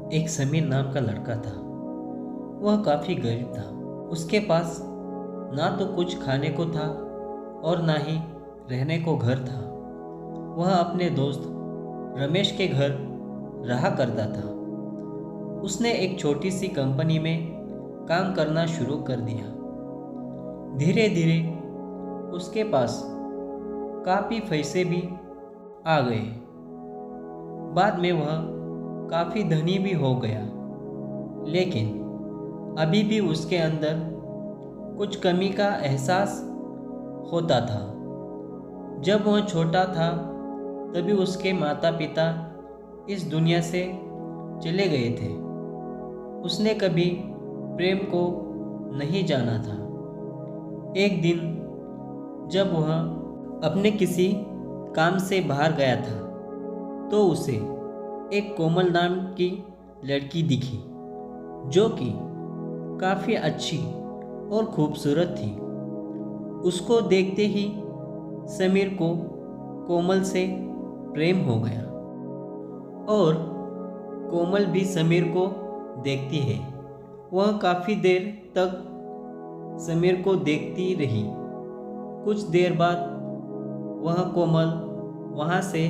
एक समीर नाम का लड़का था। वह काफ़ी गरीब था। उसके पास ना तो कुछ खाने को था और ना ही रहने को घर था। वह अपने दोस्त रमेश के घर रहा करता था। उसने एक छोटी सी कंपनी में काम करना शुरू कर दिया। धीरे धीरे उसके पास काफ़ी पैसे भी आ गए। बाद में वह काफ़ी धनी भी हो गया, लेकिन अभी भी उसके अंदर कुछ कमी का एहसास होता था। जब वह छोटा था तभी उसके माता पिता इस दुनिया से चले गए थे। उसने कभी प्रेम को नहीं जाना था। एक दिन जब वह अपने किसी काम से बाहर गया था तो उसे एक कोमल नाम की लड़की दिखी, जो कि काफ़ी अच्छी और खूबसूरत थी। उसको देखते ही समीर को कोमल से प्रेम हो गया और कोमल भी समीर को देखती है। वह काफ़ी देर तक समीर को देखती रही। कुछ देर बाद वह कोमल वहाँ से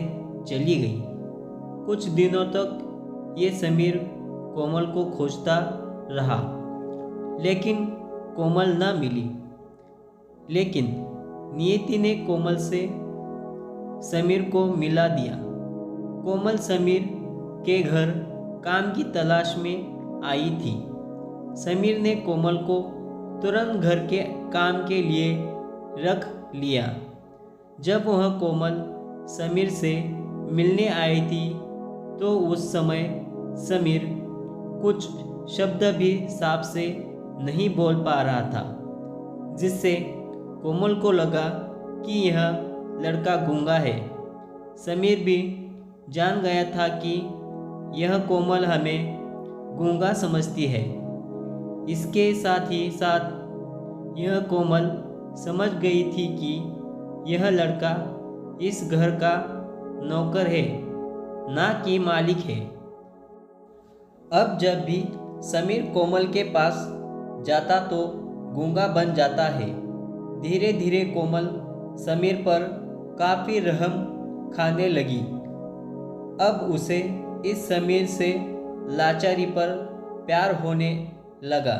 चली गई। कुछ दिनों तक ये समीर कोमल को खोजता रहा, लेकिन कोमल ना मिली। लेकिन नियति ने कोमल से समीर को मिला दिया। कोमल समीर के घर काम की तलाश में आई थी। समीर ने कोमल को तुरंत घर के काम के लिए रख लिया। जब वह कोमल समीर से मिलने आई थी तो उस समय समीर कुछ शब्द भी साफ से नहीं बोल पा रहा था, जिससे कोमल को लगा कि यह लड़का गूंगा है। समीर भी जान गया था कि यह कोमल हमें गूंगा समझती है। इसके साथ ही साथ यह कोमल समझ गई थी कि यह लड़का इस घर का नौकर है, ना कि मालिक है। अब जब भी समीर कोमल के पास जाता तो गूंगा बन जाता है। धीरे धीरे कोमल समीर पर काफ़ी रहम खाने लगी। अब उसे इस समीर से लाचारी पर प्यार होने लगा।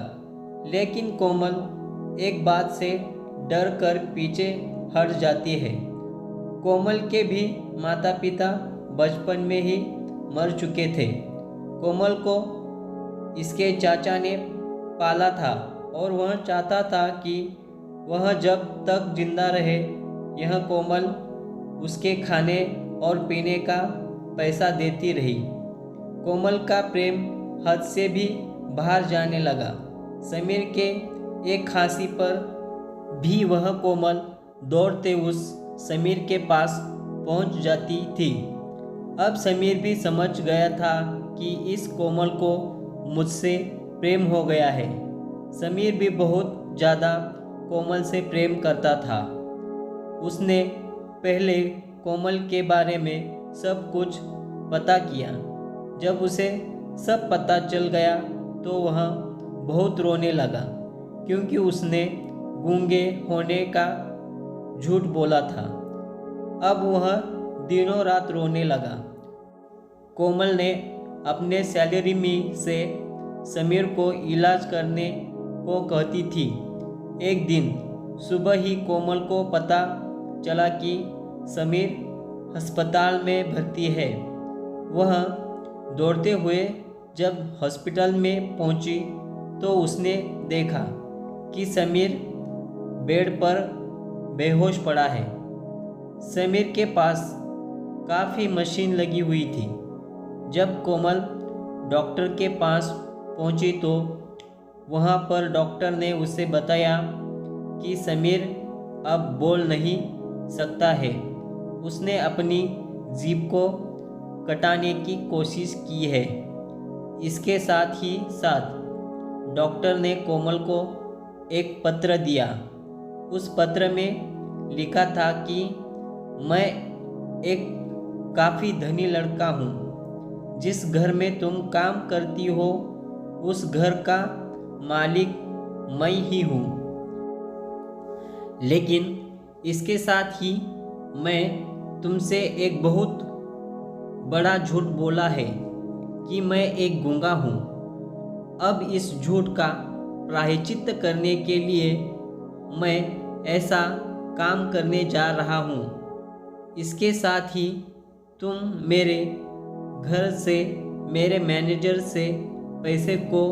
लेकिन कोमल एक बात से डर कर पीछे हट जाती है। कोमल के भी माता पिता बचपन में ही मर चुके थे। कोमल को इसके चाचा ने पाला था और वह चाहता था कि वह जब तक जिंदा रहे यह कोमल उसके खाने और पीने का पैसा देती रही। कोमल का प्रेम हद से भी बाहर जाने लगा। समीर के एक खांसी पर भी वह कोमल दौड़ते उस समीर के पास पहुंच जाती थी। अब समीर भी समझ गया था कि इस कोमल को मुझसे प्रेम हो गया है। समीर भी बहुत ज़्यादा कोमल से प्रेम करता था। उसने पहले कोमल के बारे में सब कुछ पता किया। जब उसे सब पता चल गया तो वह बहुत रोने लगा, क्योंकि उसने गूंगे होने का झूठ बोला था। अब वह दिनों रात रोने लगा। कोमल ने अपने सैलरी में से समीर को इलाज करने को कहती थी। एक दिन सुबह ही कोमल को पता चला कि समीर अस्पताल में भर्ती है। वह दौड़ते हुए जब हॉस्पिटल में पहुंची तो उसने देखा कि समीर बेड पर बेहोश पड़ा है। समीर के पास काफ़ी मशीन लगी हुई थी। जब कोमल डॉक्टर के पास पहुंची तो वहां पर डॉक्टर ने उसे बताया कि समीर अब बोल नहीं सकता है। उसने अपनी जीभ को कटाने की कोशिश की है। इसके साथ ही साथ डॉक्टर ने कोमल को एक पत्र दिया। उस पत्र में लिखा था कि मैं एक काफ़ी धनी लड़का हूँ। जिस घर में तुम काम करती हो उस घर का मालिक मैं ही हूँ। लेकिन इसके साथ ही मैं तुमसे एक बहुत बड़ा झूठ बोला है कि मैं एक गूंगा हूँ। अब इस झूठ का प्रायश्चित करने के लिए मैं ऐसा काम करने जा रहा हूँ। इसके साथ ही तुम मेरे घर से मेरे मैनेजर से पैसे को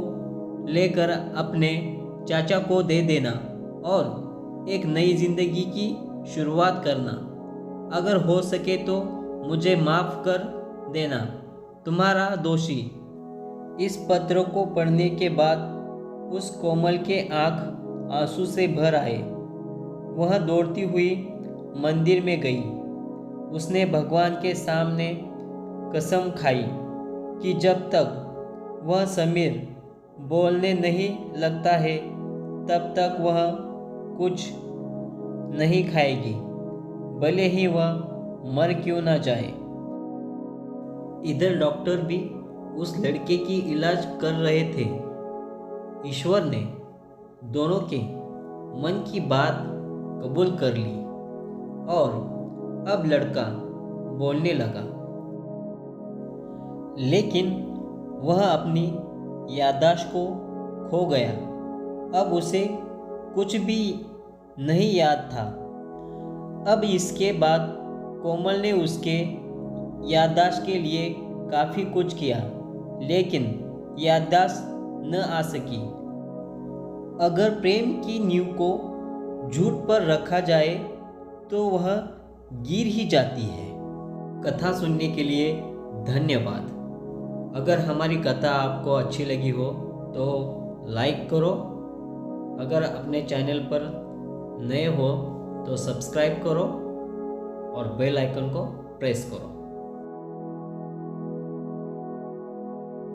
लेकर अपने चाचा को दे देना और एक नई ज़िंदगी की शुरुआत करना। अगर हो सके तो मुझे माफ़ कर देना। तुम्हारा दोषी। इस पत्र को पढ़ने के बाद उस कोमल के आँख आंसू से भर आए। वह दौड़ती हुई मंदिर में गई। उसने भगवान के सामने कसम खाई कि जब तक वह समीर बोलने नहीं लगता है तब तक वह कुछ नहीं खाएगी, भले ही वह मर क्यों ना जाए। इधर डॉक्टर भी उस लड़के की इलाज कर रहे थे। ईश्वर ने दोनों के मन की बात कबूल कर ली और अब लड़का बोलने लगा। लेकिन वह अपनी याददाश्त को खो गया। अब उसे कुछ भी नहीं याद था। अब इसके बाद कोमल ने उसके याददाश्त के लिए काफ़ी कुछ किया, लेकिन याददाश्त न आ सकी। अगर प्रेम की नींव को झूठ पर रखा जाए तो वह गिर ही जाती है। कथा सुनने के लिए धन्यवाद। अगर हमारी कथा आपको अच्छी लगी हो तो लाइक करो। अगर अपने चैनल पर नए हो तो सब्सक्राइब करो और बेल आइकन को प्रेस करो।